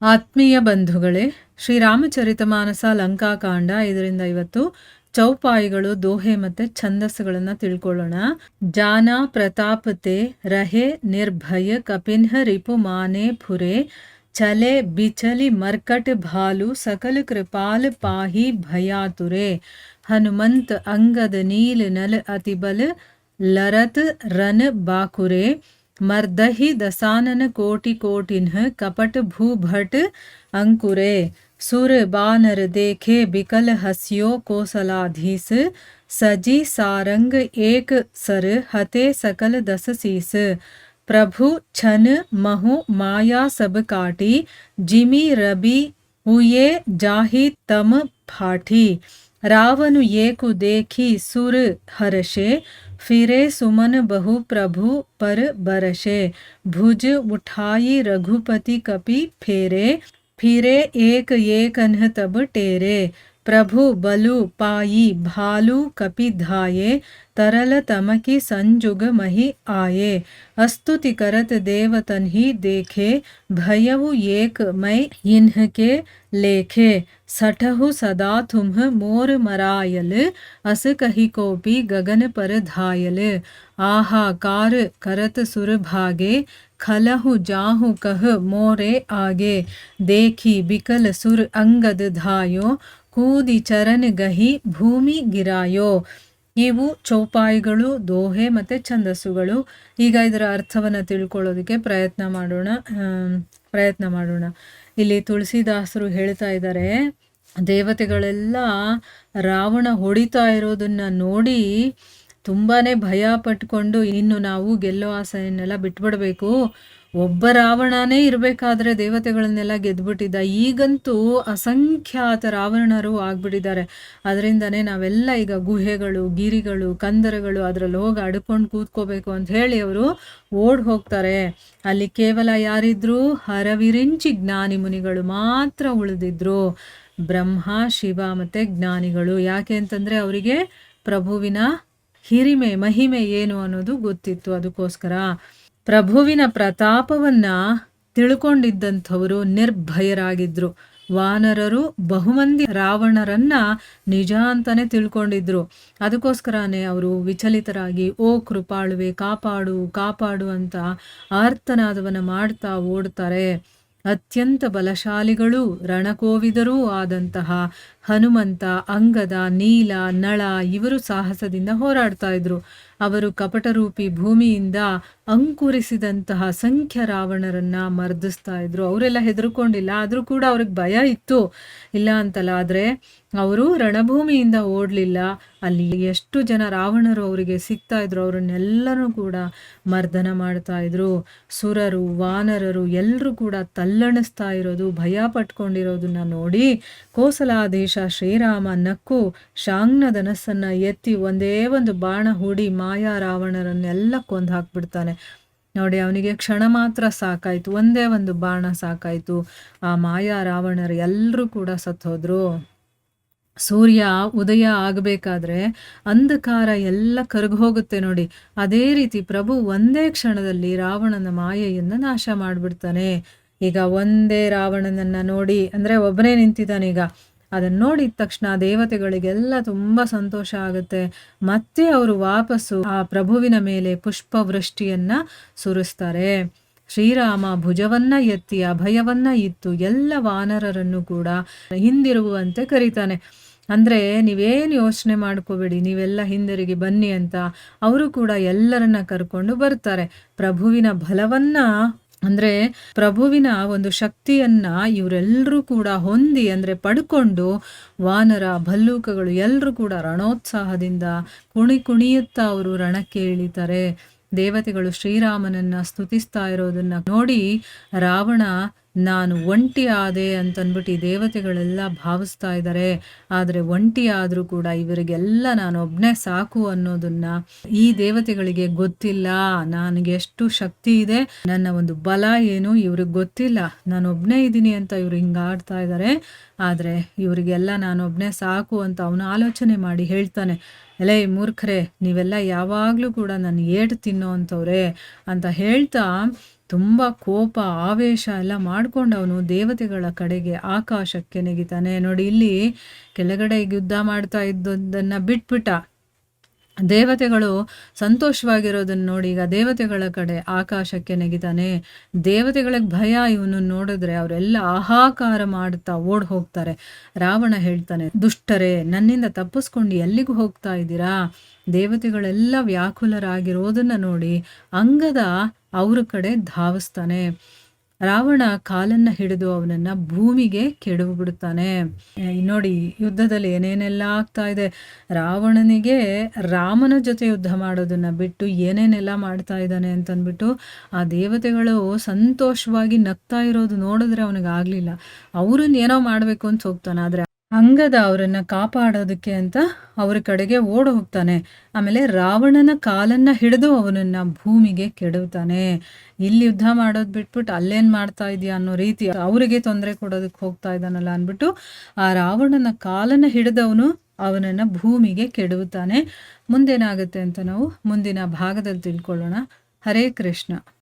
ಆತ್ಮೀಯ ಬಂಧುಗಳೇ, ಶ್ರೀರಾಮಚರಿತಮಾನಸ ಲಂಕಾಕಾಂಡ 5-50 ಚೌಪಾಯಿಗಳು, ದೋಹೆ ಮತ್ತೆ ಛಂದಸ್ಸುಗಳನ್ನು ತಿಳ್ಕೊಳ್ಳೋಣ. ಜಾನ ಪ್ರತಾಪತೆ ರಹೆ ನಿರ್ಭಯ ಕಪಿನ್ಹ ರಿಪು ಮಾನೆ ಫುರೆ ಚಲೆ ಬಿಚಲಿ ಮರ್ಕಟ್ ಭಾಲು ಸಕಲ ಕೃಪಾಲ್ ಪಾಹಿ ಭಯಾತುರೆ. ಹನುಮಂತ ಅಂಗದ ನೀಲ್ ನಲ ಅತಿಬಲ ಲರತ್ ರನ್ ಬಾಕುರೆ मर्दहि दसानन कोटि कोटिन्ह कपट भूभट अंकुरे. सुर बानर देखे बिकल हस्यो कोसलाधीस सजी सारंग एक सर हते सकल दस सीस. प्रभु छन महु माया सब काटी जिमी रबी हुए जाहि तम फाठी. रावनु येकु देखी सुर हर्षे फिरे सुमन बहु प्रभु पर बरशे. भुज उठाई रघुपति कपि फेरे फिरे एक एकन्ह तब टेरे. प्रभु बलु पाई भालू कपि धाये तरल तमकी संजुग मही आये. अस्तुति करत देवतन ही देखे भयउ एक मैं इन्हके लेखे. सठहु सदा तुम्ह मोर मरायल अस कही कोपी गगन पर धायल. आहाकार करत सुर भागे खलहु जाहु कह मोरे आगे. देखी बिकल सुर अंगद धायो ಕೂದಿ ಚರನ್ ಗಹಿ ಭೂಮಿ ಗಿರಾಯೋ. ಇವು ಚೌಪಾಯಿಗಳು, ದೋಹೆ ಮತ್ತು ಛಂದಸ್ಸುಗಳು. ಈಗ ಇದರ ಅರ್ಥವನ್ನು ತಿಳ್ಕೊಳ್ಳೋದಕ್ಕೆ ಪ್ರಯತ್ನ ಮಾಡೋಣ. ಇಲ್ಲಿ ತುಳಸಿದಾಸರು ಹೇಳ್ತಾ ಇದ್ದಾರೆ, ದೇವತೆಗಳೆಲ್ಲ ರಾವಣ ಹೊಡಿತಾ ಇರೋದನ್ನ ನೋಡಿ ತುಂಬಾ ಭಯ ಪಟ್ಕೊಂಡು ಇನ್ನು ನಾವು ಗೆಲ್ಲೋ ಆಸೆಯನ್ನೆಲ್ಲ ಬಿಟ್ಬಿಡ್ಬೇಕು, ಒಬ್ಬ ರಾವಣನೇ ಇರಬೇಕಾದ್ರೆ ದೇವತೆಗಳನ್ನೆಲ್ಲ ಗೆದ್ಬಿಟ್ಟಿದ್ದ, ಈಗಂತೂ ಅಸಂಖ್ಯಾತ ರಾವಣರು ಆಗ್ಬಿಟ್ಟಿದ್ದಾರೆ, ಅದರಿಂದನೇ ನಾವೆಲ್ಲ ಈಗ ಗುಹೆಗಳು, ಗಿರಿಗಳು, ಕಂದರಗಳು ಅದರಲ್ಲಿ ಹೋಗಿ ಅಡ್ಕೊಂಡು ಕೂತ್ಕೋಬೇಕು ಅಂತ ಹೇಳಿ ಅವರು ಓಡ್ ಹೋಗ್ತಾರೆ. ಅಲ್ಲಿ ಕೇವಲ ಯಾರಿದ್ರು? ಹರವಿರಿಂಚಿ ಜ್ಞಾನಿ ಮುನಿಗಳು ಮಾತ್ರ ಉಳಿದಿದ್ರು, ಬ್ರಹ್ಮ, ಶಿವ ಮತ್ತೆ ಜ್ಞಾನಿಗಳು. ಯಾಕೆ ಅಂತಂದ್ರೆ ಅವರಿಗೆ ಪ್ರಭುವಿನ ಹಿರಿಮೆ ಮಹಿಮೆ ಏನು ಅನ್ನೋದು ಗೊತ್ತಿತ್ತು. ಅದಕ್ಕೋಸ್ಕರ ಪ್ರಭುವಿನ ಪ್ರತಾಪವನ್ನ ತಿಳ್ಕೊಂಡಿದ್ದಂಥವರು ನಿರ್ಭಯರಾಗಿದ್ರು. ವಾನರರು ಬಹುಮಂದಿ ರಾವಣರನ್ನ ನಿಜ ಅಂತಾನೆ ತಿಳ್ಕೊಂಡಿದ್ರು. ಅದಕ್ಕೋಸ್ಕರನೇ ಅವರು ವಿಚಲಿತರಾಗಿ ಓ ಕೃಪಾಳುವೆ ಕಾಪಾಡು ಕಾಪಾಡು ಅಂತ ಆರ್ತನಾದವನ್ನ ಮಾಡ್ತಾ ಓಡ್ತಾರೆ. ಅತ್ಯಂತ ಬಲಶಾಲಿಗಳು, ರಣಕೋವಿದರೂ ಆದಂತಹ ಹನುಮಂತ, ಅಂಗದ, ನೀಲ, ನಳ ಇವರು ಸಾಹಸದಿಂದ ಹೋರಾಡ್ತಾ ಇದ್ರು. ಅವರು ಕಪಟರೂಪಿ ಭೂಮಿಯಿಂದ ಅಂಕುರಿಸಿದಂತಹ ಸಂಖ್ಯ ರಾವಣರನ್ನ ಮರ್ದಿಸ್ತಾ ಇದ್ರು. ಅವರೆಲ್ಲ ಹೆದರ್ಕೊಂಡಿಲ್ಲ, ಆದರೂ ಕೂಡ ಅವ್ರಿಗೆ ಭಯ ಇತ್ತು, ಇಲ್ಲ ಅಂತಲ್ಲ. ಆದರೆ ಅವರು ರಣಭೂಮಿಯಿಂದ ಓಡಲಿಲ್ಲ. ಅಲ್ಲಿ ಎಷ್ಟು ಜನ ರಾವಣರು ಅವರಿಗೆ ಸಿಗ್ತಾ ಇದ್ರು, ಅವರನ್ನೆಲ್ಲರೂ ಕೂಡ ಮರ್ದನ ಮಾಡ್ತಾ ಇದ್ರು. ಸುರರು, ವಾನರರು ಎಲ್ಲರೂ ಕೂಡ ತಲ್ಲಣಿಸ್ತಾ ಇರೋದು, ಭಯ ಪಟ್ಕೊಂಡಿರೋದನ್ನ ನೋಡಿ ಕೋಸಲಾಧೀಶ ಶ್ರೀರಾಮ ನಕ್ಕು ಶಾಂಗ್ನ ಧನಸ್ಸನ್ನ ಎತ್ತಿ ಒಂದೇ ಒಂದು ಬಾಣ ಹೂಡಿ ಮಾಯಾ ರಾವಣರನ್ನೆಲ್ಲ ಕೊಂದು ಹಾಕ್ಬಿಡ್ತಾನೆ. ನೋಡಿ, ಅವನಿಗೆ ಕ್ಷಣ ಮಾತ್ರ ಸಾಕಾಯ್ತು, ಒಂದೇ ಒಂದು ಬಾಣ ಸಾಕಾಯ್ತು. ಆ ಮಾಯಾ ರಾವಣರು ಎಲ್ಲರೂ ಕೂಡ ಸತ್ತೋದ್ರು. ಸೂರ್ಯ ಉದಯ ಆಗಬೇಕಾದ್ರೆ ಅಂಧಕಾರ ಎಲ್ಲ ಕರಗೋಗುತ್ತೆ ನೋಡಿ, ಅದೇ ರೀತಿ ಪ್ರಭು ಒಂದೇ ಕ್ಷಣದಲ್ಲಿ ರಾವಣನ ಮಾಯೆಯನ್ನು ನಾಶ ಮಾಡಿಬಿಡ್ತಾನೆ. ಈಗ ಒಂದೇ ರಾವಣನನ್ನ ನೋಡಿ, ಅಂದರೆ ಒಬ್ಬನೇ ನಿಂತಿದ್ದಾನೆ, ಈಗ ಅದನ್ನು ನೋಡಿದ ತಕ್ಷಣ ದೇವತೆಗಳಿಗೆಲ್ಲ ತುಂಬ ಸಂತೋಷ ಆಗುತ್ತೆ. ಮತ್ತೆ ಅವರು ವಾಪಸ್ಸು ಆ ಪ್ರಭುವಿನ ಮೇಲೆ ಪುಷ್ಪವೃಷ್ಟಿಯನ್ನ ಸುರಿಸ್ತಾರೆ. ಶ್ರೀರಾಮ ಭುಜವನ್ನ ಎತ್ತಿ ಅಭಯವನ್ನ ಇತ್ತು ಎಲ್ಲ ವಾನರರನ್ನು ಕೂಡ ಹಿಂದಿರುಗುವಂತೆ ಕರೀತಾನೆ. ಅಂದರೆ ನೀವೇನು ಯೋಚನೆ ಮಾಡ್ಕೋಬೇಡಿ, ನೀವೆಲ್ಲ ಹಿಂದಿರುಗಿ ಬನ್ನಿ ಅಂತ ಅವರು ಕೂಡ ಎಲ್ಲರನ್ನ ಕರ್ಕೊಂಡು ಬರ್ತಾರೆ. ಪ್ರಭುವಿನ ಬಲವನ್ನ, ಅಂದರೆ ಪ್ರಭುವಿನ ಒಂದು ಶಕ್ತಿಯನ್ನ ಇವರೆಲ್ಲರೂ ಕೂಡ ಹೊಂದಿ, ಅಂದರೆ ಪಡ್ಕೊಂಡು ವಾನರ, ಭಲ್ಲೂಕಗಳು ಎಲ್ಲರೂ ಕೂಡ ರಣೋತ್ಸಾಹದಿಂದ ಕುಣಿಯುತ್ತಾ ಅವರು ರಣಕ್ಕೆ ಇಳಿತಾರೆ. ದೇವತೆಗಳು ಶ್ರೀರಾಮನನ್ನ ಸ್ತುತಿಸ್ತಾ ಇರೋದನ್ನ ನೋಡಿ ರಾವಣ ನಾನು ಒಂಟಿ ಆದೆ ಅಂತನ್ಬಿಟ್ಟು ದೇವತೆಗಳೆಲ್ಲ ಭಾವಿಸ್ತಾ ಇದ್ದಾರೆ. ಆದರೆ ಒಂಟಿ ಆದರೂ ಕೂಡ ಇವರಿಗೆಲ್ಲ ನಾನೊಬ್ಬನೇ ಸಾಕು ಅನ್ನೋದನ್ನ ಈ ದೇವತೆಗಳಿಗೆ ಗೊತ್ತಿಲ್ಲ. ನನಗೆ ಎಷ್ಟು ಶಕ್ತಿ ಇದೆ, ನನ್ನ ಒಂದು ಬಲ ಏನು ಇವ್ರಿಗೆ ಗೊತ್ತಿಲ್ಲ. ನಾನೊಬ್ಬನೇ ಇದ್ದೀನಿ ಅಂತ ಇವ್ರು ಹಿಂಗಾಡ್ತಾ ಇದ್ದಾರೆ. ಆದರೆ ಇವರಿಗೆಲ್ಲ ನಾನೊಬ್ಬನೇ ಸಾಕು ಅಂತ ಅವನು ಆಲೋಚನೆ ಮಾಡಿ ಹೇಳ್ತಾನೆ, ಎಲೇ ಮೂರ್ಖರೇ, ನೀವೆಲ್ಲ ಯಾವಾಗಲೂ ಕೂಡ ನಾನು ಏಟು ತಿನ್ನೋ ಅಂಥವ್ರೆ ಅಂತ ಹೇಳ್ತಾ ತುಂಬ ಕೋಪ ಆವೇಶ ಎಲ್ಲ ಮಾಡ್ಕೊಂಡು ಅವನು ದೇವತೆಗಳ ಕಡೆಗೆ ಆಕಾಶಕ್ಕೆ ನೆಗಿತಾನೆ. ನೋಡಿ, ಇಲ್ಲಿ ಕೆಳಗಡೆ ಯುದ್ಧ ಮಾಡ್ತಾ ಇದ್ದದ್ದನ್ನು ಬಿಟ್ಬಿಟ್ಟ. ದೇವತೆಗಳು ಸಂತೋಷವಾಗಿರೋದನ್ನು ನೋಡಿ ಈಗ ದೇವತೆಗಳ ಕಡೆ ಆಕಾಶಕ್ಕೆ ನೆಗಿತಾನೆ. ದೇವತೆಗಳಿಗೆ ಭಯ ಇವನು ನೋಡಿದ್ರೆ ಅವರೆಲ್ಲ ಆಹಾಕಾರ ಮಾಡ್ತಾ ಓಡ್ ಹೋಗ್ತಾರೆ. ರಾವಣ ಹೇಳ್ತಾನೆ, ದುಷ್ಟರೇ, ನನ್ನಿಂದ ತಪ್ಪಿಸ್ಕೊಂಡು ಎಲ್ಲಿಗೂ ಹೋಗ್ತಾ ಇದ್ದೀರಾ? ದೇವತೆಗಳೆಲ್ಲ ವ್ಯಾಕುಲರಾಗಿರೋದನ್ನ ನೋಡಿ ಅಂಗದ ಅವ್ರ ಕಡೆ ಧಾವಿಸ್ತಾನೆ. ರಾವಣ ಕಾಲನ್ನ ಹಿಡಿದು ಅವನನ್ನ ಭೂಮಿಗೆ ಕೆಡವು ಬಿಡುತ್ತಾನೆ. ನೋಡಿ, ಯುದ್ಧದಲ್ಲಿ ಏನೇನೆಲ್ಲ ಆಗ್ತಾ ಇದೆ. ರಾವಣನಿಗೆ ರಾಮನ ಜೊತೆ ಯುದ್ಧ ಮಾಡೋದನ್ನ ಬಿಟ್ಟು ಏನೇನೆಲ್ಲ ಮಾಡ್ತಾ ಇದ್ದಾನೆ ಅಂತಂದ್ಬಿಟ್ಟು ಆ ದೇವತೆಗಳು ಸಂತೋಷವಾಗಿ ನಗ್ತಾ ಇರೋದು ನೋಡಿದ್ರೆ ಅವನಿಗಾಗ್ಲಿಲ್ಲ. ಅವ್ರನ್ನ ಏನೋ ಮಾಡ್ಬೇಕು ಅಂತ ಹೋಗ್ತಾನೆ. ಆದ್ರೆ ಅಂಗದ ಅವರನ್ನ ಕಾಪಾಡೋದಕ್ಕೆ ಅಂತ ಅವ್ರ ಕಡೆಗೆ ಓಡ್ ಹೋಗ್ತಾನೆ. ಆಮೇಲೆ ರಾವಣನ ಕಾಲನ್ನ ಹಿಡಿದು ಅವನನ್ನ ಭೂಮಿಗೆ ಕೆಡವ್ತಾನೆ. ಇಲ್ಲಿ ಯುದ್ಧ ಮಾಡೋದು ಬಿಟ್ಬಿಟ್ಟು ಅಲ್ಲೇನ್ ಮಾಡ್ತಾ ಇದೀಯ ಅನ್ನೋ ರೀತಿ ಅವರಿಗೆ ತೊಂದರೆ ಕೊಡೋದಕ್ಕೆ ಹೋಗ್ತಾ ಇದ್ದಾನಲ್ಲ ಅಂದ್ಬಿಟ್ಟು ಆ ರಾವಣನ ಕಾಲನ್ನ ಹಿಡಿದವನು ಅವನನ್ನ ಭೂಮಿಗೆ ಕೆಡವುತ್ತಾನೆ. ಮುಂದೇನಾಗುತ್ತೆ ಅಂತ ನಾವು ಮುಂದಿನ ಭಾಗದಲ್ಲಿ ತಿಳ್ಕೊಳ್ಳೋಣ. ಹರೇ ಕೃಷ್ಣ.